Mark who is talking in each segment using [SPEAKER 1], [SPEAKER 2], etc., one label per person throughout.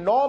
[SPEAKER 1] 9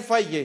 [SPEAKER 2] FIA,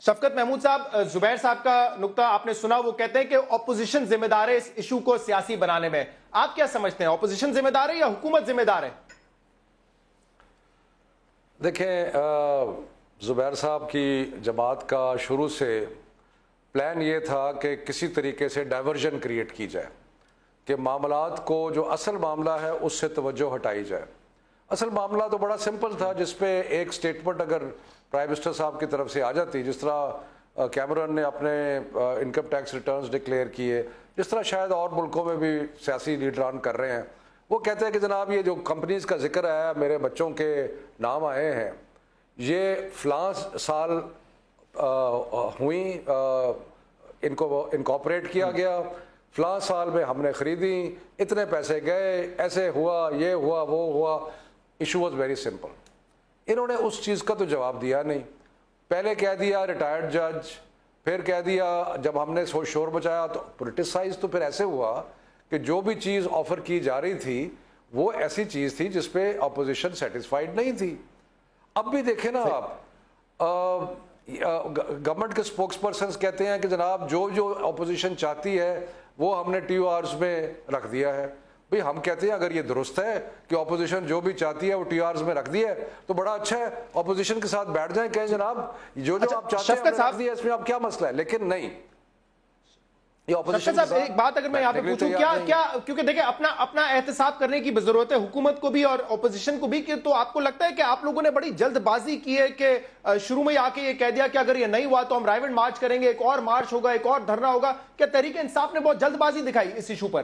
[SPEAKER 1] شفقت محمود صاحب، زبیر صاحب کا نقطہ آپ نے سنا، وہ کہتے ہیں کہ اپوزیشن ذمہ دار ہے اس ایشو کو سیاسی بنانے میں. آپ کیا سمجھتے ہیں، اپوزیشن ذمہ دار ہے یا حکومت ذمہ دار ہے؟
[SPEAKER 3] دیکھیں، زبیر صاحب کی جماعت کا شروع سے پلان یہ تھا کہ کسی طریقے سے ڈائیورژن کریٹ کی جائے، کہ معاملات کو جو اصل معاملہ ہے اس سے توجہ ہٹائی جائے. اصل معاملہ تو بڑا سمپل تھا، جس پہ ایک سٹیٹمنٹ اگر پرائم منسٹر صاحب کی طرف سے آ جاتی، جس طرح کیمرون نے اپنے انکم ٹیکس ریٹرنز ڈکلیئر کیے، جس طرح شاید اور ملکوں میں بھی سیاسی لیڈران کر رہے ہیں. وہ کہتے ہیں کہ جناب یہ جو کمپنیز کا ذکر ہے، میرے بچوں کے نام آئے ہیں، یہ فلاں سال ہوئیں، ان کو انکارپوریٹ کیا گیا، فلاں سال میں ہم نے خریدی، اتنے پیسے گئے، ایسے ہوا، یہ ہوا، وہ ہوا. Issue was very simple. انہوں نے اس چیز کا تو جواب دیا نہیں. پہلے کہہ دیا ریٹائرڈ جج، پھر کہہ دیا جب ہم نے شور بچایا تو پولیٹیسائز. تو پھر ایسے ہوا کہ جو بھی چیز آفر کی جا رہی تھی وہ ایسی چیز تھی جس پہ اپوزیشن سیٹسفائیڈ نہیں تھی. اب بھی دیکھیں نا آپ، گورنمنٹ کے اسپوکس پرسنز کہتے ہیں کہ جناب جو اپوزیشن چاہتی ہے وہ ہم نے ٹی او آرز میں رکھ دیا ہے. بھئی ہم کہتے ہیں اگر یہ درست ہے کہ اپوزیشن جو بھی چاہتی ہے وہ ٹی او آرز میں رکھ دیا ہے تو بڑا اچھا ہے، اپوزیشن کے ساتھ بیٹھ جائیں، کہیں جناب جو آپ چاہتے ہیں رکھ دیا، اس میں اب کیا مسئلہ ہے. لیکن نہیں،
[SPEAKER 1] شفقت صاحب ایک بات اگر میں یہاں پہ پوچھوں، کیا کیونکہ دیکھیں اپنا احتساب کرنے کی ضرورت ہے حکومت کو بھی اور اپوزیشن کو بھی، کہ تو آپ کو لگتا ہے کہ آپ لوگوں نے بڑی جلد بازی کی ہے کہ شروع میں آ کے یہ کہہ دیا کہ اگر یہ نہیں ہوا تو ہم رائیونڈ مارچ کریں گے، ایک اور مارچ ہوگا، ایک اور دھرنا ہوگا؟ کیا تحریک انصاف نے بہت جلد بازی دکھائی اس ایشو پر؟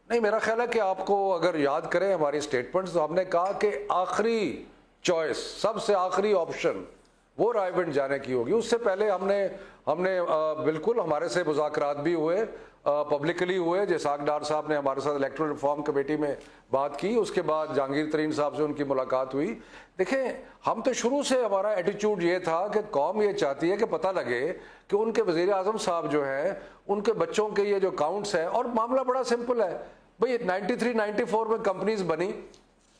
[SPEAKER 3] نہیں، میرا خیال ہے کہ آپ کو اگر یاد کریں ہماری سٹیٹمنٹس، تو ہم نے کہا کہ آخری چوائس، سب سے آخری آپشن وہ رائیونڈ جانے کی ہوگی. اس سے پہلے ہم نے بالکل ہمارے سے مذاکرات بھی ہوئے، پبلکلی ہوئے. اسحاق ڈار صاحب نے ہمارے ساتھ الیکٹرل ریفارم کمیٹی میں بات کی، اس کے بعد جہانگیر ترین صاحب سے ان کی ملاقات ہوئی. دیکھیں، ہم تو شروع سے ہمارا ایٹیچیوڈ یہ تھا کہ قوم یہ چاہتی ہے کہ پتہ لگے کہ ان کے وزیر اعظم صاحب جو ہیں ان کے بچوں کے یہ جو اکاؤنٹس ہیں، اور معاملہ بڑا سمپل ہے. بھئی 93-94 میں کمپنیز بنی،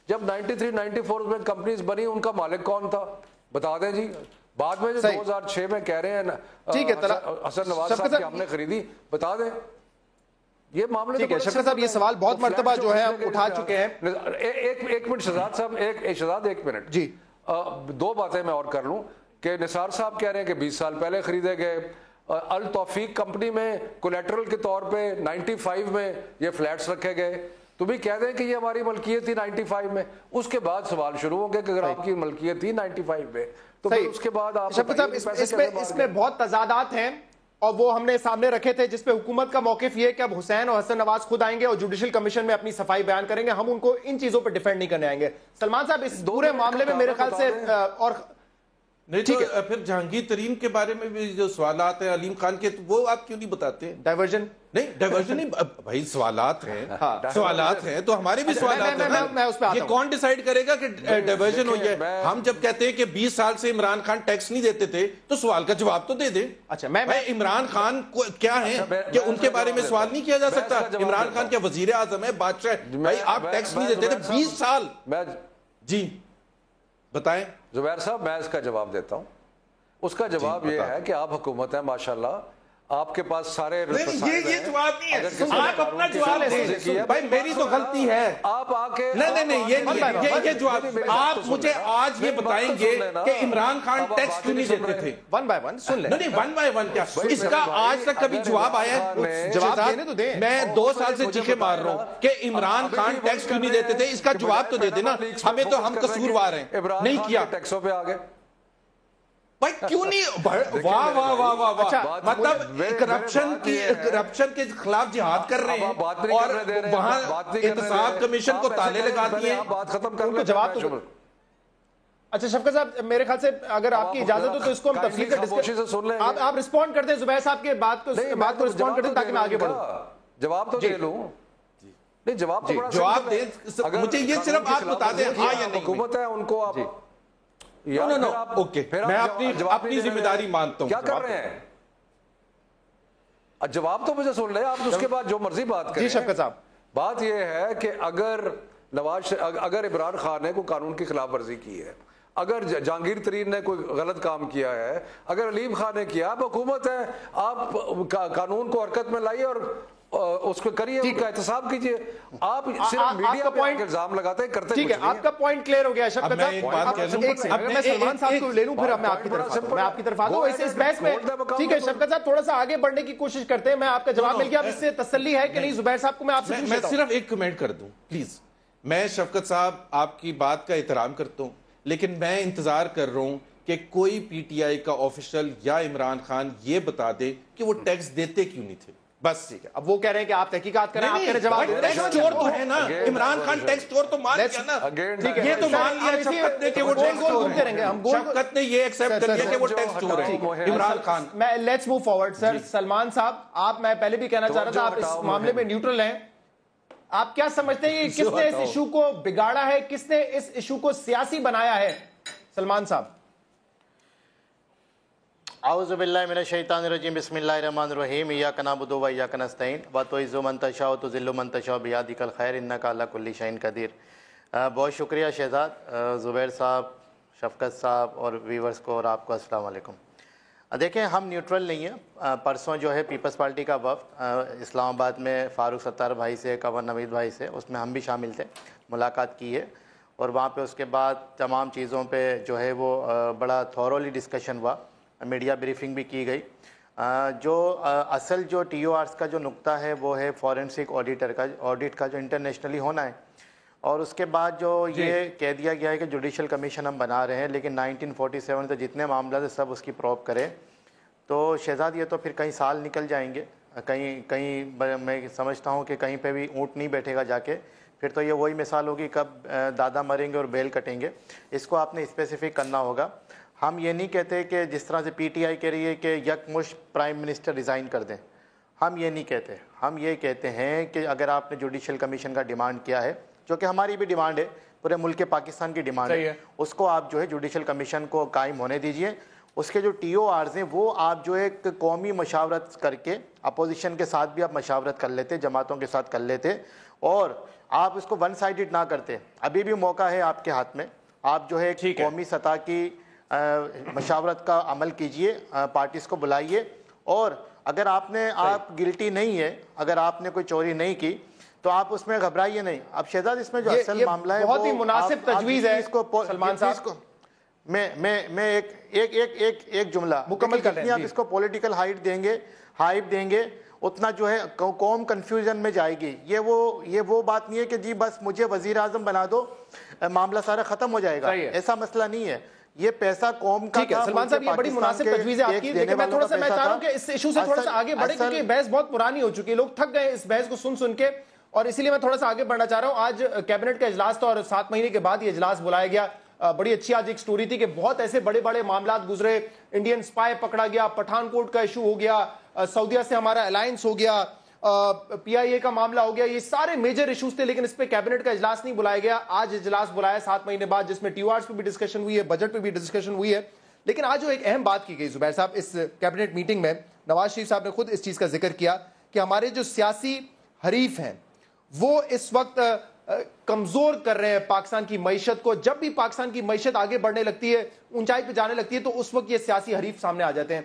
[SPEAKER 3] جب 93-94 میں کمپنیز بنی ان کا مالک کون تھا بتا دیں جی. بعد میں جو 2006 میں کہہ رہے ہیں حسن نواز صاحب کی ہم نے خریدی، بتا دیں. یہ معاملے
[SPEAKER 1] ٹھیک ہے شفقت صاحب، یہ سوال بہت مرتبہ جو ہے ہم اٹھا چکے ہیں.
[SPEAKER 3] ایک منٹ شہزاد صاحب، شہزاد ایک منٹ
[SPEAKER 1] جی،
[SPEAKER 3] دو باتیں میں اور کر لوں. کہ نثار صاحب کہہ رہے ہیں کہ 20 سال پہلے خریدے گئے. التوفیق کمپنی میں کولیٹرل کے طور پہ 95 میں یہ فلیٹس رکھے گئے. تو بھی کہہ دیں کہ یہ ہماری ملکیت تھی 95 میں. اس کے بعد سوال شروع ہوں گے کہ اگر آپ کی ملکیت تھی 95 میں تو پھر اس کے بعد آپ
[SPEAKER 1] اس میں بہت تضادات ہیں اور وہ ہم نے سامنے رکھے تھے، جس پہ حکومت کا موقف یہ ہے کہ اب حسین اور حسن نواز خود آئیں گے اور جوڈیشل کمیشن میں اپنی صفائی بیان کریں گے. ہم ان کو ان چیزوں پہ ڈیفینڈ نہیں کرنے آئیں گے. سلمان صاحب، اس پورے معاملے میں میرے خیال سے اور
[SPEAKER 2] نہیں تو پھر جہانگیر ترین کے بارے میں بھی جو سوالات ہیں علیم خان کے، وہ آپ کیوں نہیں بتاتے ہیں؟
[SPEAKER 1] ڈائیورژن
[SPEAKER 2] نہیں بھائی، سوالات ہیں تو ہمارے بھی سوالات ہیں. یہ کون ڈیسائیڈ کرے گا کہ ڈائیورژن ہو جائے؟ ہم جب کہتے ہیں کہ 20 سال سے عمران خان ٹیکس نہیں دیتے تھے تو سوال کا جواب تو دے دیں.
[SPEAKER 1] اچھا،
[SPEAKER 2] میں عمران خان کیا ہیں کہ ان کے بارے میں سوال نہیں کیا جا سکتا؟ عمران خان کیا وزیر اعظم ہے، بادشاہ؟ بھائی آپ ٹیکس نہیں دیتے تھے 20 سال. جی بتائیں
[SPEAKER 3] زبیر صاحب، میں اس کا جواب دیتا ہوں. اس کا جواب یہ ہے کہ آپ حکومت ہیں ماشاءاللہ، آپ کے پاس سارے
[SPEAKER 2] یہ جواب نہیں ہے. آپ اپنا جواب دیں. بھائی میری تو غلطی ہے.
[SPEAKER 3] آپ آ کے
[SPEAKER 2] نہیں یہ جواب آپ مجھے آج یہ بتائیں گے کہ عمران خان ٹیکس کیوں نہیں دیتے تھے؟
[SPEAKER 1] 1 by 1 سن لیں.
[SPEAKER 2] نہیں 1 by 1 کیا اس کا آج تک کبھی جواب آیا ہے؟
[SPEAKER 1] جواب دینے تو دیں.
[SPEAKER 2] میں 2 سال سے چیخے مار رہا ہوں کہ عمران خان ٹیکس کیوں نہیں دیتے تھے. اس کا جواب تو دے دینا. ہمیں تو ہم قصوروار ہیں، نہیں کیا.
[SPEAKER 3] ٹیکسوں پہ آ گئے
[SPEAKER 2] بھائی کیوں نہیں؟ واہ واہ واہ واہ واہ، مطلب کرپشن کے خلاف جہاد کر رہے ہیں اور وہاں احتساب کمیشن کو تالے لگا دیے.
[SPEAKER 3] بات ختم کر
[SPEAKER 1] لیں. جواب تو اچھا شفقت صاحب، میرے خیال سے اگر آپ کی اجازت ہو تو اس کو ہم تفصیل سے آپ رسپونڈ کرتے ہیں زبیر صاحب کے بات کو رسپونڈ کرتے ہیں تاکہ میں آگے بڑھوں.
[SPEAKER 3] جواب تو دے لوں. نہیں جواب تو
[SPEAKER 2] جواب دیں مجھے، یہ صرف آپ بتا دیں ہاں یا نہیں.
[SPEAKER 3] حکومت ہے، ان کو آپ
[SPEAKER 2] اوکے میں اپنی ذمہ داری مانتا ہوں.
[SPEAKER 3] کیا کر رہے ہیں؟ جواب تو مجھے سن لیں آپ، اس کے بعد جو مرضی بات کریں.
[SPEAKER 1] جی شفقت صاحب،
[SPEAKER 3] بات یہ ہے کہ اگر عمران خان نے کوئی قانون کی خلاف ورزی کی ہے، اگر جہانگیر ترین نے کوئی غلط کام کیا ہے، اگر علیم خان نے کیا، آپ حکومت ہے، آپ قانون کو حرکت میں لائیے اور اس کو کریے، ان کا احتساب کیجیے. آپ صرف میڈیا پہ الزام لگاتے ہیں، کرتے
[SPEAKER 1] ٹھیک ہے. آپ کا پوائنٹ کلیئر ہو گیا شفقت صاحب. میں سلمان صاحب کو لے لوں، پھر میں آپ کی طرف آتا ہوں اس بحث میں. ٹھیک ہے شفقت صاحب، تھوڑا سا آگے بڑھنے کی کوشش کرتے ہیں. میں آپ کا جواب مل گیا، اب اس سے تسلی ہے کہ نہیں زبیر صاحب کو؟ میں آپ سے
[SPEAKER 2] میں صرف ایک کمنٹ کر دوں پلیز. میں شفقت صاحب آپ کی بات کا احترام کرتا ہوں، لیکن میں انتظار کر رہا ہوں کہ کوئی پی ٹی آئی کا آفیشل یا عمران خان یہ بتا دے کہ وہ ٹیکس دیتے کیوں نہیں تھے. بس ٹھیک ہے.
[SPEAKER 1] اب وہ کہہ رہے ہیں کہ آپ تحقیقات کریں، آپ کہہ رہے جواب
[SPEAKER 2] ٹیکس چور تو ہے نا عمران خان، ٹیکس چور تو مان لیا نا.
[SPEAKER 1] ٹھیک ہے،
[SPEAKER 2] یہ تو مان لیا شفقت نے کہ وہ ٹیکس چور ہے. شفقت نے یہ ایکسپٹ کر لیا کہ وہ ٹیکس چور ہے عمران خان.
[SPEAKER 1] میں لیٹس موو فارورڈ سر. سلمان صاحب، آپ، میں پہلے بھی کہنا چاہ رہا تھا، آپ اس معاملے میں نیوٹرل ہیں. آپ کیا سمجھتے ہیں کہ کس نے اس ایشو کو بگاڑا ہے، کس نے اس ایشو کو سیاسی بنایا ہے؟ سلمان صاحب.
[SPEAKER 4] اعوذ باللہ من الشیطان الرجیم، بسم اللہ الرحمن الرحیم. ایاک نعبد و ایاک نستعین وتعز من تشاء وتذل من تشاء بیدک الخیر انک علی کل شیء قدیر. بہت شکریہ شہزاد. زبیر صاحب، شفقت صاحب اور ویورز کو اور آپ کو السلام علیکم. دیکھیں، ہم نیوٹرل نہیں ہیں. پرسوں جو ہے پیپلز پارٹی کا وفد اسلام آباد میں فاروق ستار بھائی سے، کنور نوید بھائی سے، اس میں ہم بھی شامل تھے، ملاقات کی ہے. اور وہاں پہ اس کے بعد تمام چیزوں پہ جو ہے وہ بڑا تھورولی ڈسکشن ہوا، میڈیا بریفنگ بھی کی گئی. جو اصل جو ٹی او آرس کا جو نقطہ ہے وہ ہے فورنسک آڈٹ کا جو انٹرنیشنلی ہونا ہے. اور اس کے بعد جو یہ کہہ دیا گیا ہے کہ جوڈیشل کمیشن ہم بنا رہے ہیں، لیکن 1947 سے جتنے معاملات ہیں سب اس کی پروب کریں. تو شہزاد یہ تو پھر کئی سال نکل جائیں گے، کہیں میں سمجھتا ہوں کہ کہیں پہ بھی اونٹ نہیں بیٹھے گا جا کے. پھر تو یہ وہی مثال ہوگی کب دادا مریں گے اور بیل کٹیں گے. اس کو آپ نے اسپیسیفک کرنا ہوگا. ہم یہ نہیں کہتے کہ جس طرح سے پی ٹی آئی کہہ رہی ہے کہ یکمشت پرائم منسٹر ریزائن کر دیں، ہم یہ نہیں کہتے. ہم یہ کہتے ہیں کہ اگر آپ نے جوڈیشل کمیشن کا ڈیمانڈ کیا ہے، جو کہ ہماری بھی ڈیمانڈ ہے، پورے ملک پاکستان کی ڈیمانڈ ہے، اس کو آپ جو ہے جوڈیشل کمیشن کو قائم ہونے دیجئے. اس کے جو ٹی او آرز ہیں وہ آپ جو ایک قومی مشاورت کر کے، اپوزیشن کے ساتھ بھی آپ مشاورت کر لیتے، جماعتوں کے ساتھ کر لیتے، اور آپ اس کو ون سائیڈڈ نہ کرتے. ابھی بھی موقع ہے آپ کے ہاتھ میں. آپ جو ہے قومی سطح کی مشاورت کا عمل کیجئے، پارٹیز کو بلائیے. اور اگر آپ گلٹی نہیں ہے، اگر آپ نے کوئی چوری نہیں کی تو آپ اس میں گھبرائیے نہیں. اب شہزاد اس میں جو اصل معاملہ ہے
[SPEAKER 1] بہت ہی مناسب تجویز ہے سلمان صاحب.
[SPEAKER 4] میں ایک جملہ
[SPEAKER 1] مکمل کر رہے ہیں.
[SPEAKER 4] آپ اس کو پولیٹیکل ہائپ دیں گے اتنا جو ہے قوم کنفیوژن میں جائے گی. یہ وہ بات نہیں ہے کہ جی بس مجھے وزیر اعظم بنا دو معاملہ سارا ختم ہو جائے گا. ایسا مسئلہ نہیں ہے. یہ پیسہ قوم کا.
[SPEAKER 1] ٹھیک ہے سلمان صاحب، یہ بڑی مناسب تجویز ہے آپ کی. لیکن میں تھوڑا سا چاہ رہا ہوں کہ اس ایشو سے تھوڑا سا آگے بڑھے، کیونکہ بحث بہت پرانی ہو چکی ہے، لوگ تھک گئے اس بحث کو سن کے، اور اسی لیے میں تھوڑا سا آگے بڑھنا چاہ رہا ہوں. آج کیبنٹ کا اجلاس تھا اور 7 مہینے کے بعد یہ اجلاس بلایا گیا. بڑی اچھی آج ایک سٹوری تھی کہ بہت ایسے بڑے بڑے معاملات گزرے. انڈین سپائی پکڑا گیا، پٹھان کوٹ کا ایشو ہو گیا، سعودیہ سے ہمارا الائنس ہو گیا، پی آئی اے کا معاملہ ہو گیا. یہ سارے میجر ایشوز تھے، لیکن اس پہ کیبنٹ کا اجلاس نہیں بلایا گیا. آج اجلاس بلایا 7 مہینے بعد، جس میں ٹی او آرز پہ بھی ڈسکشن ہوئی ہے، بجٹ پہ بھی ڈسکشن ہوئی ہے. لیکن آج جو ایک اہم بات کی گئی زبیر صاحب اس کیبنٹ میٹنگ میں، نواز شریف صاحب نے خود اس چیز کا ذکر کیا کہ ہمارے جو سیاسی حریف ہیں وہ اس وقت کمزور کر رہے ہیں پاکستان کی معیشت کو. جب بھی پاکستان کی معیشت آگے بڑھنے لگتی ہے، اونچائی پہ جانے لگتی ہے، تو اس وقت یہ سیاسی حریف سامنے آ جاتے ہیں.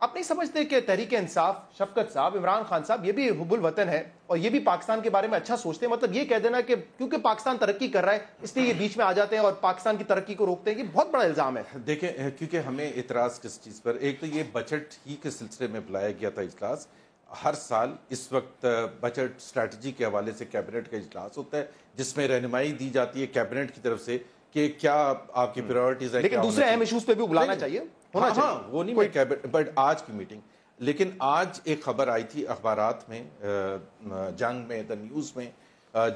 [SPEAKER 1] آپ نہیں سمجھتے کہ تحریک انصاف، شفقت صاحب، عمران خان صاحب، یہ بھی حب الوطن ہے اور یہ بھی پاکستان کے بارے میں اچھا سوچتے ہیں؟ مطلب یہ کہہ دینا کہ کیونکہ پاکستان ترقی کر رہا ہے اس لیے یہ بیچ میں آ جاتے ہیں اور پاکستان کی ترقی کو روکتے ہیں، یہ بہت بڑا الزام ہے.
[SPEAKER 2] دیکھیں، کیونکہ ہمیں اعتراض کس چیز پر، ایک تو یہ بجٹ ہی کے سلسلے میں بلایا گیا تھا اجلاس. ہر سال اس وقت بجٹ اسٹریٹجی کے حوالے سے کیبنٹ کا اجلاس ہوتا ہے جس میں رہنمائی دی جاتی ہے کیبنٹ کی طرف سے کہ کیا آپ کی پریورٹیز ہیں.
[SPEAKER 1] لیکن دوسرے اہم ایشوز پہ بھی بلانا چاہیے، ہونا چاہیے.
[SPEAKER 2] وہ نہیں کیبنٹ، بٹ آج کی میٹنگ. لیکن آج ایک خبر آئی تھی اخبارات میں، جنگ میں، دا نیوز میں،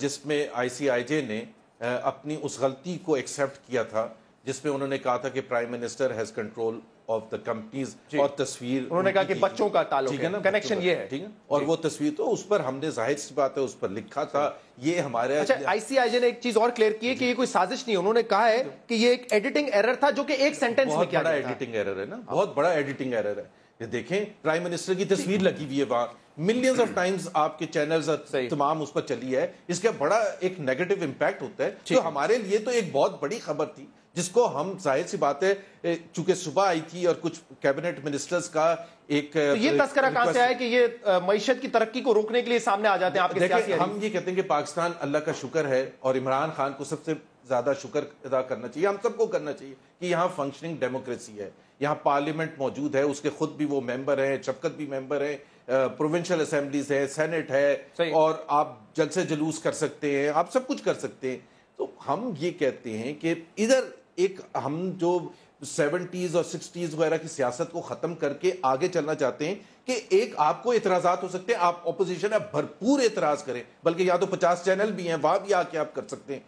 [SPEAKER 2] جس میں آئی سی آئی جے نے اپنی اس غلطی کو ایکسیپٹ کیا تھا جس میں انہوں نے کہا تھا کہ prime minister has control of the companies, اور تصویر
[SPEAKER 1] انہوں نے کہا کہ بچوں کا تعلق ہے، کنیکشن یہ ہے،
[SPEAKER 2] ٹھیک ہے. اور وہ تصویر تو اس پر ہم نے ظاہر سی بات ہے اس پر لکھا تھا یہ ہمارے.
[SPEAKER 1] اچھا، آئی سی آئی جے نے ایک چیز اور کلیئر کی ہے کہ یہ کوئی سازش نہیں. انہوں نے کہا ہے کہ یہ ایک ایڈیٹنگ ایرر تھا جو کہ ایک سینٹنس میں کیا گیا تھا.
[SPEAKER 2] بہت بڑا ایڈیٹنگ ایرر ہے نا، بہت بڑا ایڈیٹنگ ایرر ہے. یہ دیکھیں پرائم منسٹر کی تصویر لگی ہوئی ہے وہاں, ملینز آف ٹائمز آپ کے چینلز تمام اس پر چلی ہے, اس کا بڑا ایک نیگیٹو امپیکٹ ہوتا ہے. تو ہمارے لیے تو ایک بہت بڑی خبر تھی جس کو ہم ظاہر سی بات ہے چونکہ صبح آئی تھی اور کچھ کیبنٹ منسٹرز کا ایک
[SPEAKER 1] یہ تذکرہ کہاں سے آیا کہ یہ معیشت کی ترقی کو روکنے کے لیے سامنے آ جاتے ہیں آپ کے سیاسی حریف؟
[SPEAKER 2] ہم یہ کہتے ہیں کہ پاکستان اللہ کا شکر ہے اور عمران خان کو سب سے زیادہ شکر ادا کرنا چاہیے, ہم سب کو کرنا چاہیے کہ یہاں فنکشننگ ڈیموکریسی ہے, یہاں پارلیمنٹ موجود ہے, اس کے خود بھی وہ ممبر ہیں, شفقت بھی ممبر ہیں, پروونشل اسمبلیز ہے, سینٹ ہے, اور آپ جلسے جلوس کر سکتے ہیں, آپ سب کچھ کر سکتے ہیں. تو ہم یہ کہتے ہیں کہ ادھر ایک ہم جو 70s اور 60s وغیرہ کی سیاست کو ختم کر کے آگے چلنا چاہتے ہیں کہ ایک آپ کو اعتراضات ہو سکتے ہیں, آپ اپوزیشن ہے بھرپور اعتراض کریں, بلکہ یا تو 50 چینل بھی ہیں وہاں بھی آ کے آپ کر سکتے ہیں.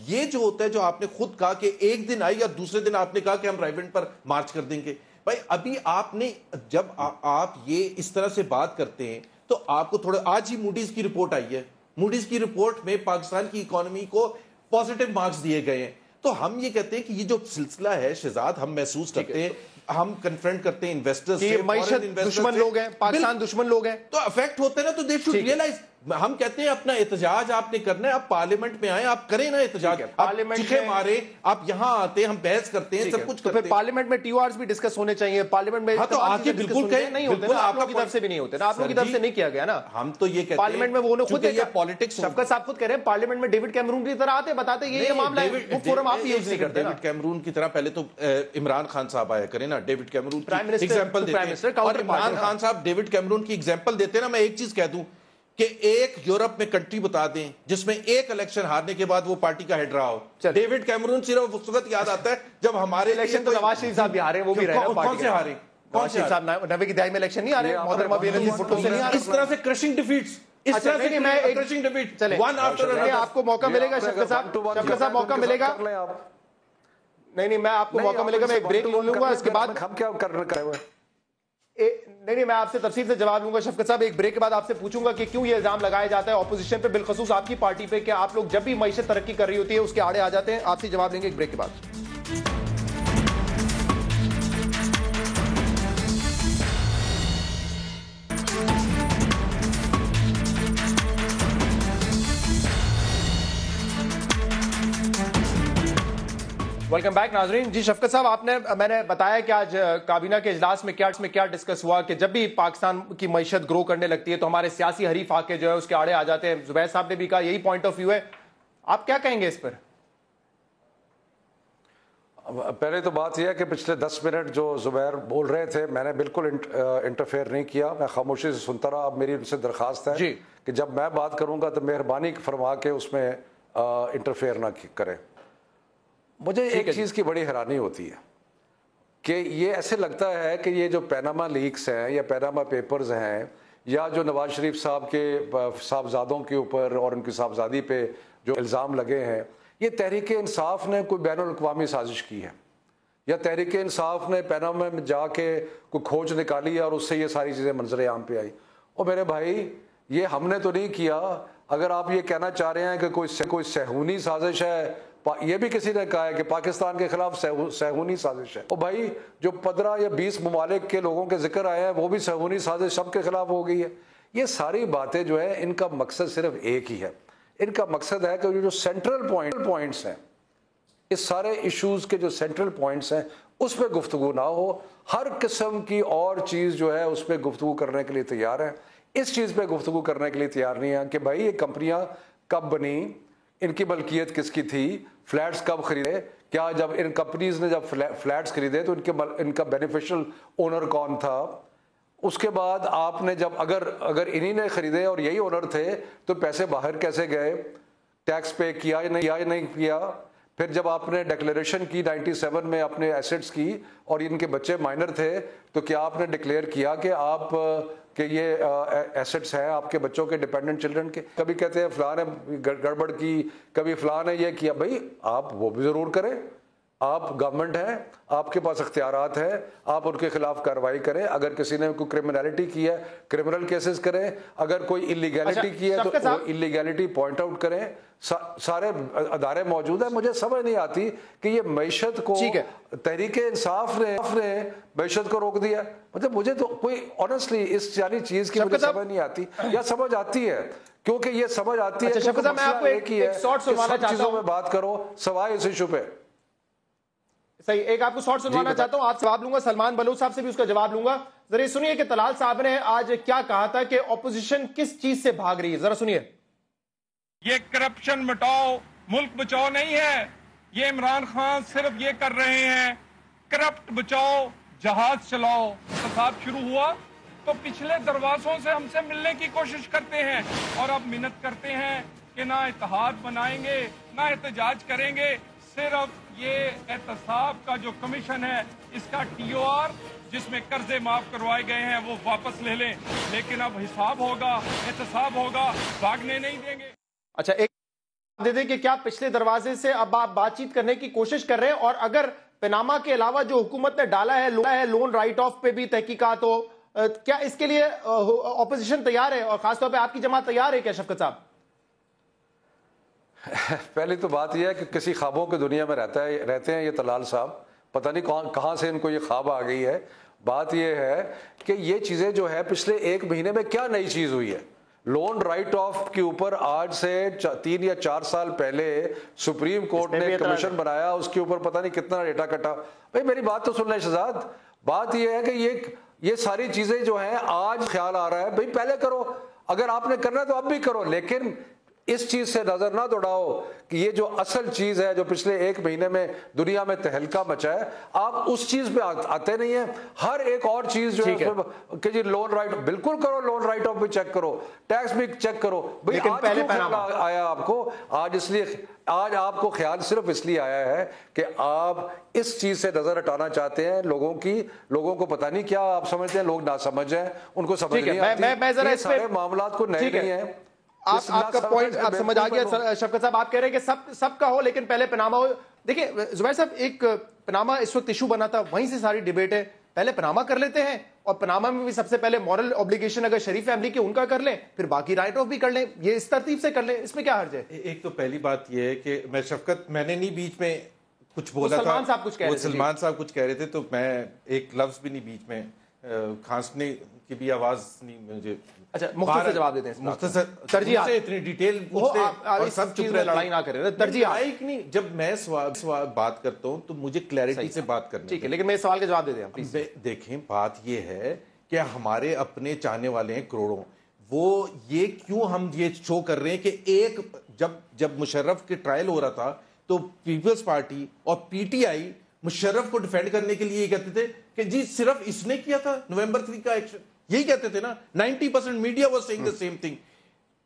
[SPEAKER 2] یہ جو ہوتا ہے جو آپ نے خود کہا کہ ایک دن آئی یا دوسرے دن آپ نے کہا کہ ہم رائیونٹ پر مارچ کر دیں گے, بھائی ابھی آپ نے جب آپ یہ اس طرح سے بات کرتے ہیں تو آپ کو تھوڑا, آج ہی موڈیز کی رپورٹ آئی ہے, موڈیز کی رپورٹ میں پاکستان کی اکانومی کو پازیٹیو مارکس دیے گئے ہیں. تو ہم یہ کہتے ہیں کہ یہ جو سلسلہ ہے شہزاد, ہم محسوس کرتے ہیں, ہم کنفرنٹ کرتے ہیں انویسٹرز سے,
[SPEAKER 1] معیشت دشمن لوگ ہیں, پاکستان دشمن لوگ ہیں,
[SPEAKER 2] تو افیکٹ ہوتے ہیں نا, تو دے شوڈ ریئلائز. ہم کہتے ہیں اپنا احتجاج آپ نے کرنا ہے, آپ پارلیمنٹ میں آئیں, آپ کریں نا احتجاج,
[SPEAKER 1] پارلیمنٹ
[SPEAKER 2] چیخے مارے, آپ یہاں آتے ہیں, ہم بحث کرتے ہیں, سب کچھ کرتے ہیں.
[SPEAKER 1] پارلیمنٹ میں ٹی او آرز بھی ڈسکس ہونے چاہیے, پارلیمنٹ میں
[SPEAKER 2] تو آ کے بالکل کہیں,
[SPEAKER 1] نہیں ہوتے نا, آپ لوگوں کی طرف سے بھی نہیں ہوتے نا, آپ لوگوں کی طرف سے نہیں کیا گیا نا.
[SPEAKER 2] ہم تو یہ کہتے ہیں
[SPEAKER 1] پارلیمنٹ میں وہ خود
[SPEAKER 2] پالیٹکس,
[SPEAKER 1] شفقت صاحب خود کہہ رہے ہیں پارلیمنٹ میں ڈیوڈ کیمرون کی طرح آتے بتاتے یہ معاملہ ہے, فورم آپ یوز نہیں کرتے.
[SPEAKER 2] ڈیوڈ کیمرون کی طرح پہلے تو عمران خان صاحب آیا کریں نا, ڈیوڈ کیمرون
[SPEAKER 1] پرائم
[SPEAKER 2] کی ایگزامپل دیتے ہیں, اور عمران خان صاحب ڈیوڈ کیمرون کی ایگزامپل دیتے ہیں نا. میں ایک چیز کہہ دوں کہ ایک یورپ میں کنٹری بتا دیں جس میں ایک الیکشن ہارنے کے بعد وہ پارٹی کا ہیڈ رہا ہو. ڈیوڈ کیمرون صرف اس وقت یاد آتا ہے جب ہمارے
[SPEAKER 1] الیکشن تو نواز شریف صاحب بھی ہارے, وہ بھی رہے,
[SPEAKER 2] کون سے ہارے,
[SPEAKER 1] نواز شریف صاحب 90 کی دہائی میں الیکشن نہیں آ رہے, محترمہ بینظیر بھٹو سے نہیں آ رہے.
[SPEAKER 2] اس طرح سے کرشنگ ڈیفیٹس, اس طرح سے
[SPEAKER 1] میں ایک
[SPEAKER 2] کرشنگ ڈیفیٹ,
[SPEAKER 1] چلیں آپ کو موقع ملے گا شفقت صاحب موقع ملے گا, نہیں میں آپ کو موقع ملے گا, میں ایک بریک لوں گا, اس کے بعد
[SPEAKER 3] ہم کیا کرے ہوئے
[SPEAKER 1] نہیں میں آپ سے تفصیل سے جواب لوں گا شفقت صاحب. ایک بریک کے بعد آپ سے پوچھوں گا کہ کیوں یہ الزام لگایا جاتا ہے اپوزیشن پہ, بالخصوص آپ کی پارٹی پہ, کہ آپ لوگ جب بھی معیشت ترقی کر رہی ہوتی ہے اس کے آڑے آ جاتے ہیں. آپ سے جواب لیں گے ایک بریک کے بعد. ویلکم بیک ناظرین. جی شفقت صاحب, میں نے بتایا کہ آج کابینہ کے اجلاس میں کیا ڈسکس ہوا کہ جب بھی پاکستان کی معیشت گرو کرنے لگتی ہے تو ہمارے سیاسی حریف آ کے جو ہے اس کے آڑے آ جاتے ہیں. زبیر صاحب نے بھی کہا یہی پوائنٹ آف ویو ہے, آپ کیا کہیں گے اس پر؟
[SPEAKER 3] پہلے تو بات یہ ہے کہ پچھلے 10 منٹ جو زبیر بول رہے تھے میں نے بالکل انٹرفیئر نہیں کیا, میں خاموشی سے سنتا رہا. اب میری ان سے درخواست ہے کہ جب میں بات کروں گا تو مہربانی فرما کے اس میں انٹرفیئر نہ کریں. مجھے ایک چیز کی بڑی حیرانی ہوتی ہے کہ یہ ایسے لگتا ہے کہ یہ جو پیناما لیکس ہیں یا پیناما پیپرز ہیں یا جو نواز شریف صاحب کے صاحبزادوں کے اوپر اور ان کی صاحبزادی پہ جو الزام لگے ہیں, یہ تحریک انصاف نے کوئی بین الاقوامی سازش کی ہے یا تحریک انصاف نے پیناما میں جا کے کوئی کھوج نکالی اور اس سے یہ ساری چیزیں منظر عام پہ آئی. اور میرے بھائی یہ ہم نے تو نہیں کیا. اگر آپ یہ کہنا چاہ رہے ہیں کہ کوئی صہیونی سازش ہے, یہ بھی کسی نے کہا ہے کہ پاکستان کے خلاف صہیونی سازش ہے. اور بھائی جو 15 یا 20 ممالک کے لوگوں کے ذکر آئے ہیں وہ بھی صہیونی سازش سب کے خلاف ہو گئی ہے. یہ ساری باتیں جو ہے ان کا مقصد صرف ایک ہی ہے, ان کا مقصد ہے کہ جو سینٹرل پوائنٹس ہیں, اس سارے ایشوز کے جو سینٹرل پوائنٹس ہیں اس پہ گفتگو نہ ہو. ہر قسم کی اور چیز جو ہے اس پہ گفتگو کرنے کے لیے تیار ہیں, اس چیز پہ گفتگو کرنے کے لیے تیار نہیں ہیں کہ بھائی یہ کمپنیاں کب بنی, ان کی ملکیت کس کی تھی, فلیٹس کب خریدے, کیا جب ان کمپنیز نے جب فلیٹس خریدے تو ان کا بینیفیشل اونر کون تھا, اس کے بعد آپ نے جب اگر انہی نے خریدے اور یہی اونر تھے تو پیسے باہر کیسے گئے, ٹیکس پے کیا یا نہیں کیا. پھر جب آپ نے ڈکلیریشن کی 97 میں اپنے ایسٹس کی اور ان کے بچے مائنر تھے تو کیا آپ نے ڈکلیئر کیا کہ یہ ایسٹس ہیں آپ کے بچوں کے ڈیپینڈنٹ چلڈرن کے. کبھی کہتے ہیں فلاں نے گڑبڑ کی, کبھی فلاں نے یہ کیا. بھائی آپ وہ بھی ضرور کریں, آپ گورنمنٹ ہیں, آپ کے پاس اختیارات ہیں, آپ ان کے خلاف کارروائی کریں. اگر کسی نے کوئی کرمنالٹی کی ہے کرمنل کیسز کریں, اگر کوئی انلیگیلٹی کی ہے تو وہ انلیگیلٹی پوائنٹ آؤٹ کریں. سارے ادارے موجود ہیں. مجھے سمجھ نہیں آتی کہ یہ معیشت کو تحریک انصاف نے معیشت کو روک دیا. مطلب مجھے تو کوئی آنیسٹلی اس ساری چیز کی مجھے سمجھ نہیں آتی, یا سمجھ آتی ہے کیونکہ یہ سمجھ آتی ہے کہ مسئلہ ایک ہی ہے کہ سب چیزوں میں بات کرو سوائے اس ایشو پہ.
[SPEAKER 1] صحیح, ایک آپ کو شارٹ سنوانا چاہتا ہوں, آپ سے جواب لوں گا, سلمان بلوچ صاحب سے بھی اس کا جواب لوں گا. ذرا سنیے کہ طلال صاحب نے آج کیا کہا تھا کہ اپوزیشن کس چیز سے بھاگ رہی ہے, ذرا سنیے.
[SPEAKER 5] یہ کرپشن مٹاؤ ملک بچاؤ نہیں ہے, یہ عمران خان صرف یہ کر رہے ہیں کرپٹ بچاؤ جہاز چلاؤ. احتساب شروع ہوا تو پچھلے دروازوں سے ہم سے ملنے کی کوشش کرتے ہیں اور اب منت کرتے ہیں کہ نہ اتحاد بنائیں گے نہ احتجاج کریں گے, صرف یہ احتساب کا جو کمیشن ہے اس کا ٹی او آر جس میں قرضے معاف کروائے گئے ہیں وہ واپس لے لیں, لیکن اب حساب ہوگا احتساب ہوگا, بھاگنے نہیں دیں گے.
[SPEAKER 1] اچھا, ایک دے دیں کہ کیا پچھلے دروازے سے اب آپ بات چیت کرنے کی کوشش کر رہے ہیں, اور اگر پاناما کے علاوہ جو حکومت نے ڈالا ہے لون رائٹ آف پہ بھی تحقیقات ہو, کیا اس کے لیے اپوزیشن تیار ہے, اور خاص طور پہ آپ کی جماعت تیار ہے کیا شفقت صاحب؟
[SPEAKER 3] پہلی تو بات یہ ہے کہ کسی خوابوں کی دنیا میں رہتے ہیں یہ طلال صاحب, پتہ نہیں کہاں سے ان کو یہ خواب آ گئی ہے. بات یہ ہے کہ یہ چیزیں جو ہے پچھلے ایک مہینے میں کیا نئی چیز ہوئی ہے. لون رائٹ آف کے اوپر آج سے 3 یا 4 سال پہلے سپریم کورٹ نے کمیشن بنایا, اس کے اوپر پتہ نہیں کتنا ڈیٹا کٹا. بھائی میری بات تو سن لیں شہزاد, بات یہ ہے کہ یہ ساری چیزیں جو ہیں آج خیال آ رہا ہے بھائی پہلے کرو, اگر آپ نے کرنا ہے تو اب بھی کرو, لیکن اس چیز سے نظر نہ دوڑاؤ کہ یہ جو اصل چیز ہے جو پچھلے ایک مہینے میں دنیا میں تہلکہ مچا ہے, آپ اس چیز پہ آتے نہیں ہیں. ہر ایک اور چیز جو ہے کہ جی لون رائٹ بالکل کرو, لون رائٹ آف بھی چیک کرو, ٹیکس بھی چیک کرو. بھئی آج کیوں خیال آیا آپ کو؟ آج آپ کو خیال صرف اس لیے آیا ہے کہ آپ اس چیز سے نظر ہٹانا چاہتے ہیں لوگوں کو پتہ نہیں کیا آپ سمجھتے ہیں, لوگ نہ سمجھ ہیں, ان کو سمجھ نہیں آتی. یہ سارے معاملات کو نئے نہیں ہیں.
[SPEAKER 1] آپ کا پوائنٹ آپ سمجھ آ گیا شفقت صاحب, آپ کہہ رہے ہیں کہ سب کا ہو لیکن پہلے پاناما ہو. دیکھیں زبیر صاحب, ایک پاناما اس وقت ایشو بنا تھا, وہیں سے ساری ڈیبیٹ ہے. پہلے پاناما کر لیتے ہیں, اور پاناما میں بھی سب سے پہلے مورل اوبلیگیشن اگر شریف فیملی کے ان کا کر لیں, پھر باقی رائٹ آف بھی کر لیں, یہ اس ترتیب سے کر لیں, اس میں کیا حرج ہے؟
[SPEAKER 2] ایک تو پہلی بات یہ ہے کہ میں نے نہیں بیچ میں کچھ بولا تھا,
[SPEAKER 1] سلمان صاحب
[SPEAKER 2] کچھ کہہ رہے تھے تو میں ایک لفظ بھی نہیں بیچ میں, کھانسنے کی بھی آواز نہیں مجھے.
[SPEAKER 1] اچھا مختصر جواب دیتے ہیں,
[SPEAKER 2] مختصر
[SPEAKER 1] ترجیحات
[SPEAKER 2] اتنی ڈیٹیل اور سب چپ رہے,
[SPEAKER 1] لڑائی نہ کریں, ترجیحات
[SPEAKER 2] نہیں. جب میں سوال بات کرتا ہوں تو مجھے کلیئرٹی سے بات کرنی
[SPEAKER 1] ٹھیک ہے, لیکن میں سوال کا جواب دے دیں.
[SPEAKER 2] دیکھیں بات یہ ہے کہ ہمارے اپنے چاہنے والے ہیں کروڑوں, وہ یہ کیوں ہم یہ شو کر رہے ہیں کہ ایک جب مشرف کے ٹرائل ہو رہا تھا تو پیپلز پارٹی اور پی ٹی آئی مشرف کو ڈیفینڈ کرنے کے لیے یہ کہتے تھے کہ جی صرف اس نے کیا تھا نومبر 3 کا ایکشن, یہی کہتے تھے نا. 90% media was saying the same thing.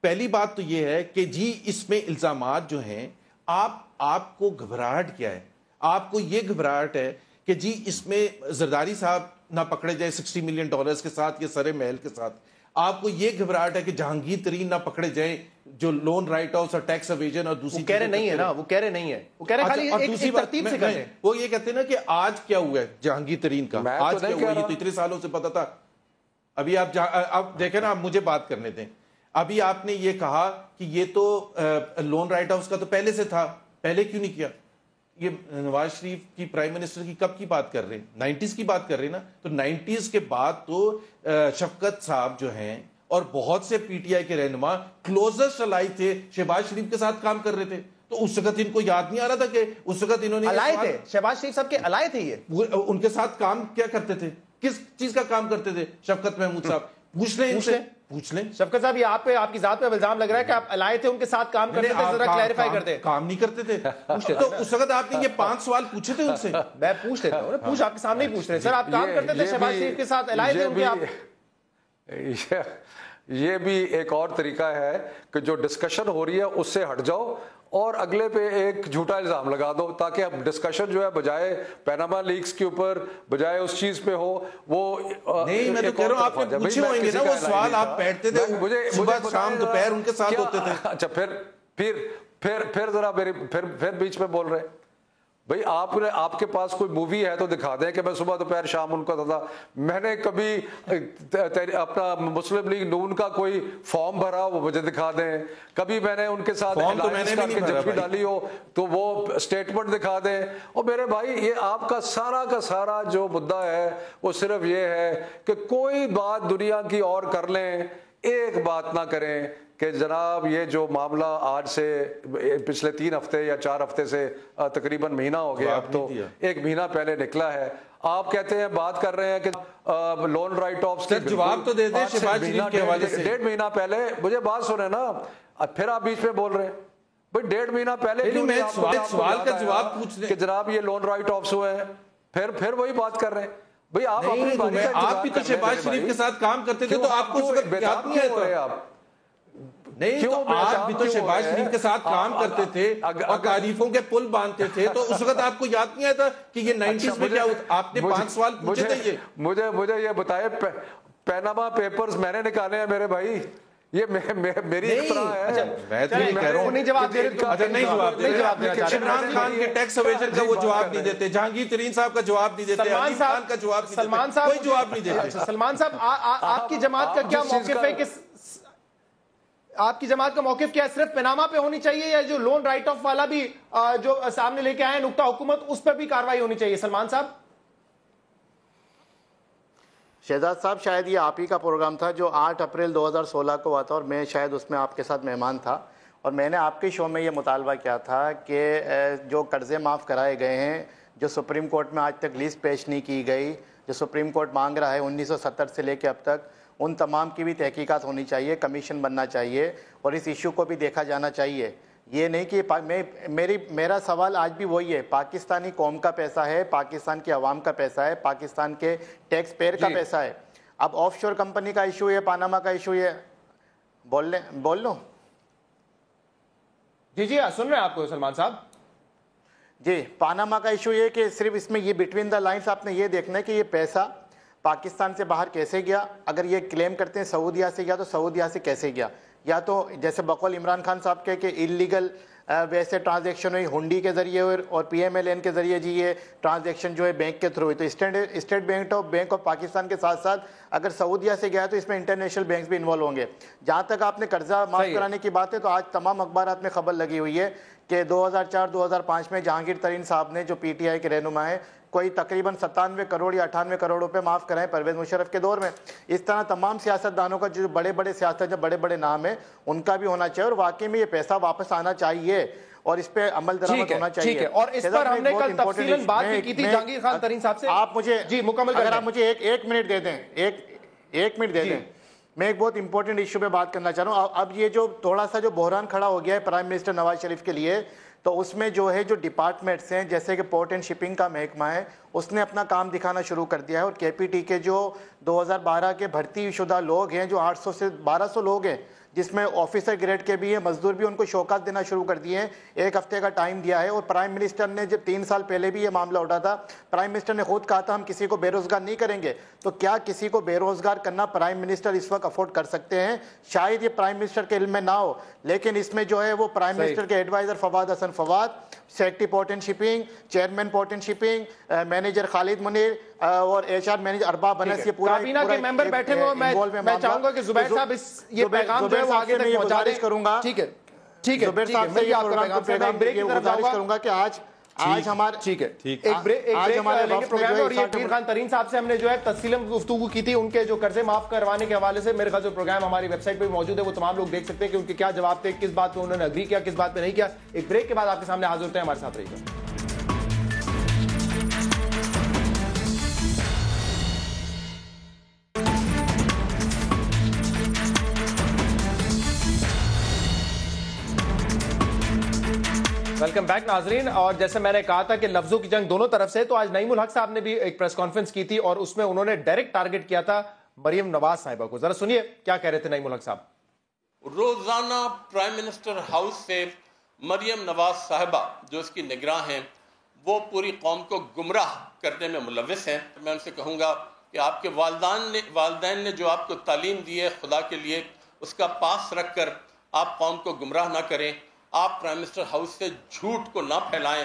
[SPEAKER 2] پہلی بات تو یہ ہے کہ جی اس میں الزامات جو ہیں, آپ کو گھبراہٹ کیا ہے؟ آپ کو یہ گھبراہٹ ہے کہ جی اس میں زرداری صاحب نہ پکڑے جائے $60 ملین کے ساتھ یا سرے محل کے ساتھ. آپ کو یہ گھبراہٹ ہے کہ جہانگیر ترین نہ پکڑے جائیں جو لون رائٹ آؤٹ اور ٹیکس ایویژن اور دوسری
[SPEAKER 1] کہہ رہے نہیں ہے نا, وہ کہہ رہے نہیں ہے, وہ کہہ رہے خالی ایک ترتیب سے کریں.
[SPEAKER 2] وہ یہ کہتے ہیں نا کہ آج کیا ہوا ہے جہانگیر ترین کا, آج کیا ہوا, یہ تو اتنے سالوں سے پتا تھا. ابھی آپ دیکھیں نا, آپ مجھے بات کرنے دیں. ابھی آپ نے یہ کہا کہ یہ تو لون رائٹ ہاؤس کا تو پہلے سے تھا, پہلے کیوں نہیں کیا؟ یہ نواز شریف کی پرائم منسٹر کی کب کی بات کر رہے ہیں؟ 90s کی بات کر رہے ہیں نا. تو 90s کے بعد تو شفقت صاحب جو ہیں اور بہت سے پی ٹی آئی کے رہنما کلوزسٹ الائی تھے, شہباز شریف کے ساتھ کام کر رہے تھے. تو اس وقت ان کو یاد نہیں آ رہا تھا کہ اس وقت انہوں نے
[SPEAKER 1] الائے تھے, شہباز شریف صاحب کے الائے تھے, یہ
[SPEAKER 2] ان کے ساتھ کام کیا کرتے تھے, کس چیز کا کام کرتے تھے؟ شفقت محمود صاحب پوچھ لیں.
[SPEAKER 1] شفقت صاحب یہ آپ کی ذات پہ الزام لگ رہا ہے کہ آپ الائے تھے, ان کے ساتھ کام کرتے تھے, ذرا کلیریفائی کر دیں.
[SPEAKER 2] کام نہیں کرتے تھے تو اس وقت آپ نے یہ 5 سوال پوچھے تھے ان سے.
[SPEAKER 1] میں پوچھ لیتا ہوں, پوچھ آپ کے سامنے ہی پوچھ رہے ہیں. سر آپ کام کرتے تھے شہباز شریف کے ساتھ, الائے تھے ان کے آپ؟
[SPEAKER 3] یہ بھی ایک اور طریقہ ہے کہ جو ڈسکشن ہو رہی ہے اس سے ہٹ جاؤ اور اگلے پہ ایک جھوٹا الزام لگا دو, تاکہ اب ڈسکشن جو ہے بجائے پاناما لیکس کے اوپر بجائے اس چیز پہ ہو. وہ
[SPEAKER 2] نہیں, میں تو کہہ رہا ہوں آپ نے پوچھے ہوئیں گے نا وہ سوال, آپ بیٹھتے تھے صبح شام دوپہر ان کے ساتھ ہوتے تھے.
[SPEAKER 3] اچھا پھر ذرا پھر بیچ میں بول رہے. بھائی آپ کے پاس کوئی مووی ہے تو دکھا دیں کہ میں صبح دوپہر شام ان کو تھا. میں نے کبھی اپنا مسلم لیگ نون کا کوئی فارم بھرا وہ مجھے دکھا دیں. کبھی میں نے ان کے ساتھ جب ڈالی ہو تو وہ اسٹیٹمنٹ دکھا دیں. اور میرے بھائی یہ آپ کا سارا جو مدعا ہے وہ صرف یہ ہے کہ کوئی بات دنیا کی اور کر لیں, ایک بات نہ کریں کہ جناب یہ جو معاملہ آج سے پچھلے 3 ہفتے یا 4 ہفتے سے تقریباً مہینہ ہو گیا, اب تو 1 مہینہ پہلے نکلا ہے. آپ کہتے ہیں بات کر رہے ہیں کہ لون رائٹ آف کے
[SPEAKER 2] جواب تو دے دیں شہباز شریف کے حوالے سے.
[SPEAKER 3] 1.5 مہینہ پہلے مجھے بات سنیں نا, پھر آپ بیچ میں بول رہے ہیں. بھائی 1.5 مہینہ پہلے
[SPEAKER 2] سوال کا جواب پوچھ لیں
[SPEAKER 3] کہ جناب یہ لون رائٹ آفس ہوئے ہیں, پھر وہی بات کر رہے ہیں. بھائی
[SPEAKER 2] آپ بھی تو شہباز شریف کے ساتھ کام کرتے تھے تو آپ کو یاد نہیں ہے آپ نہیں تو آپ بھی تو شہباز شریف کے ساتھ کام کرتے تھے اور تعریفوں کے پل باندھتے تھے, تو اس وقت آپ کو یاد نہیں آتا کہ یہ 90s میں کیا ہوتا. آپ نے 5 سوال پوچھے تھے.
[SPEAKER 3] مجھے یہ بتائے پیناما پیپرز میں نے نکالے ہیں میرے بھائی, یہ میری اختراع ہے.
[SPEAKER 2] میں تو یہ کہہ رہا ہوں نہیں جواب دے رہے. عمران خان کے ٹیکس اویژن کا وہ جواب نہیں دیتے, جہانگیر ترین صاحب کا جواب نہیں دیتے, علی خان کا جواب نہیں دیتے, سلمان صاحب کوئی جواب نہیں دیتے.
[SPEAKER 1] سلمان صاحب آپ کی جماعت کا کیا موقف ہے کہ آپ کی جماعت کا موقف کیا ہے, صرف پیناما پہ ہونی چاہیے یا جو لون رائٹ آف والا بھی جو سامنے لے کے آئے نقطہ حکومت اس پر بھی کاروائی ہونی چاہیے؟ سلمان صاحب.
[SPEAKER 4] شہزاد صاحب شاید یہ آپ ہی کا پروگرام تھا جو 8 اپریل 2016 کو ہوا تھا, اور میں شاید اس میں آپ کے ساتھ مہمان تھا, اور میں نے آپ کے شو میں یہ مطالبہ کیا تھا کہ جو قرضے معاف کرائے گئے ہیں, جو سپریم کورٹ میں آج تک لیسٹ پیش نہیں کی گئی, جو سپریم کورٹ مانگ رہا ہے 1970 سے لے کے اب تک, ان تمام کی بھی تحقیقات ہونی چاہیے, کمیشن بننا چاہیے اور اس ایشو کو بھی دیکھا جانا چاہیے. یہ نہیں کہ میرا سوال آج بھی وہی ہے, پاکستانی قوم کا پیسہ ہے, پاکستان کی عوام کا پیسہ ہے, پاکستان کے ٹیکس پیئر کا پیسہ ہے. اب آف شور کمپنی کا ایشو ہے, پاناما کا ایشو ہے, بول لوں؟
[SPEAKER 1] جی سن رہے ہیں آپ کو سلمان صاحب.
[SPEAKER 4] جی, پاناما کا ایشو یہ کہ صرف اس میں یہ بٹوین دا لائنز آپ نے یہ دیکھنا ہے کہ یہ پیسہ پاکستان سے باہر کیسے گیا. اگر یہ کلیم کرتے ہیں سعودیہ سے گیا تو سعودیہ سے کیسے گیا, یا تو جیسے بقول عمران خان صاحب کے کہ انلیگل ویسے ٹرانزیکشن ہوئی ہنڈی کے ذریعے اور پی ایم ایل این کے ذریعے, جی یہ ٹرانزیکشن جو ہے بینک کے تھرو ہوئی, تو اسٹیٹ بینک آف پاکستان کے ساتھ ساتھ اگر سعودیہ سے گیا تو اس میں انٹرنیشنل بینکس بھی انوالو ہوں گے. جہاں تک آپ نے قرضہ معاف کرانے کی بات ہے تو آج تمام اخبارات میں خبر لگی ہوئی ہے کہ 2004-2005 میں جہانگیر ترین صاحب نے جو پی ٹی آئی کے رہنما ہیں کوئی تقریباً 97 کروڑ یا 98 کروڑ روپے معاف کرائے پرویز مشرف کے دور میں. اس طرح تمام سیاستدانوں کا جو بڑے بڑے نام ہیں ان کا بھی ہونا چاہیے, اور واقعی میں یہ پیسہ واپس آنا چاہیے اور اس پہ عمل درآمد ہونا چاہیے.
[SPEAKER 1] ٹھیک ہے, اور اس پر ہم نے کل تفصیلاً بات بھی کی تھی جہانگیر خان ترین صاحب سے.
[SPEAKER 4] آپ مجھے
[SPEAKER 1] جی مکمل
[SPEAKER 4] اگر آپ مجھے ایک منٹ دے دیں, ایک منٹ دے دیں, میں ایک بہت امپورٹنٹ ایشو پہ بات کرنا چاہ رہا ہوں. اب یہ جو تھوڑا سا جو بحران کھڑا ہو گیا ہے پرائم منسٹر نواز شریف کے لیے, تو اس میں جو ہے جو ڈپارٹمنٹس ہیں جیسے کہ پورٹ اینڈ شپنگ کا محکمہ ہے اس نے اپنا کام دکھانا شروع کر دیا ہے, اور کے پی ٹی کے جو 2012 کے بھرتی شدہ لوگ ہیں جو 800 سے 1200 لوگ ہیں, جس میں آفیسر گریڈ کے بھی ہیں, مزدور بھی, ان کو شوکات دینا شروع کر دیے ہیں. 1 ہفتے کا ٹائم دیا ہے, اور پرائم منسٹر نے جب 3 سال پہلے بھی یہ معاملہ اٹھا تھا, پرائم منسٹر نے خود کہا تھا ہم کسی کو بے روزگار نہیں کریں گے. تو کیا کسی کو بے روزگار کرنا پرائم منسٹر اس وقت افورڈ کر سکتے ہیں؟ شاید یہ پرائم منسٹر کے علم میں نہ ہو, لیکن اس میں جو ہے وہ پرائم منسٹر کے adviser Fawad Hasan Fawad, secretary port and shipping, chairman port and shipping, manager Khalid Munir اور H R manager Arbab Anas, یہ پورا
[SPEAKER 1] کابینہ کے ممبر بیٹھے ہوئے. میں چاہوں گا کہ زبیر صاحب یہ پیغام جو ہے وہ آگے تک پہنچا دیں.
[SPEAKER 4] کروں گا.
[SPEAKER 1] ٹھیک ہے
[SPEAKER 4] زبیر صاحب سے یہ گزارش کروں گا کہ آج ہمارے
[SPEAKER 1] ٹھیک ہے ایک بریک پروگرام, اور یہ پیر خان ترین صاحب سے ہم نے جو ہے تفصیلاً گفتگو کی تھی ان کے جو قرضے معاف کروانے کے حوالے سے. میرے خیال جو پروگرام ہماری ویب سائٹ پہ موجود ہے وہ تمام لوگ دیکھ سکتے ہیں کہ ان کے کیا جواب تھے, کس بات پہ انہوں نے اگری کیا, کس بات پہ نہیں کیا. ایک بریک کے بعد آپ کے سامنے حاضر ہوتے ہیں, ہمارے ساتھ رہیے گا. ویلکم بیک ناظرین. اور جیسے میں نے کہا تھا کہ لفظوں کی جنگ دونوں طرف سے, تو آج نعیم الحق صاحب نے بھی ایک پریس کانفرنس کی تھی اور اس میں انہوں نے ڈائریکٹ ٹارگٹ کیا تھا مریم نواز صاحبہ کو. ذرا سنیے کیا کہہ رہے تھے نعیم الحق صاحب.
[SPEAKER 6] روزانہ پرائم منسٹر ہاؤس سے مریم نواز صاحبہ جو اس کی نگراں ہیں وہ پوری قوم کو گمراہ کرنے میں ملوث ہیں. میں ان سے کہوں گا کہ آپ کے والدین نے جو آپ کو تعلیم دی ہے خدا کے لیے, اس کا پاس رکھ کر آپ قوم کو گمراہ نہ کریں. آپ پرائم منسٹر ہاؤس سے جھوٹ کو نہ پھیلائیں.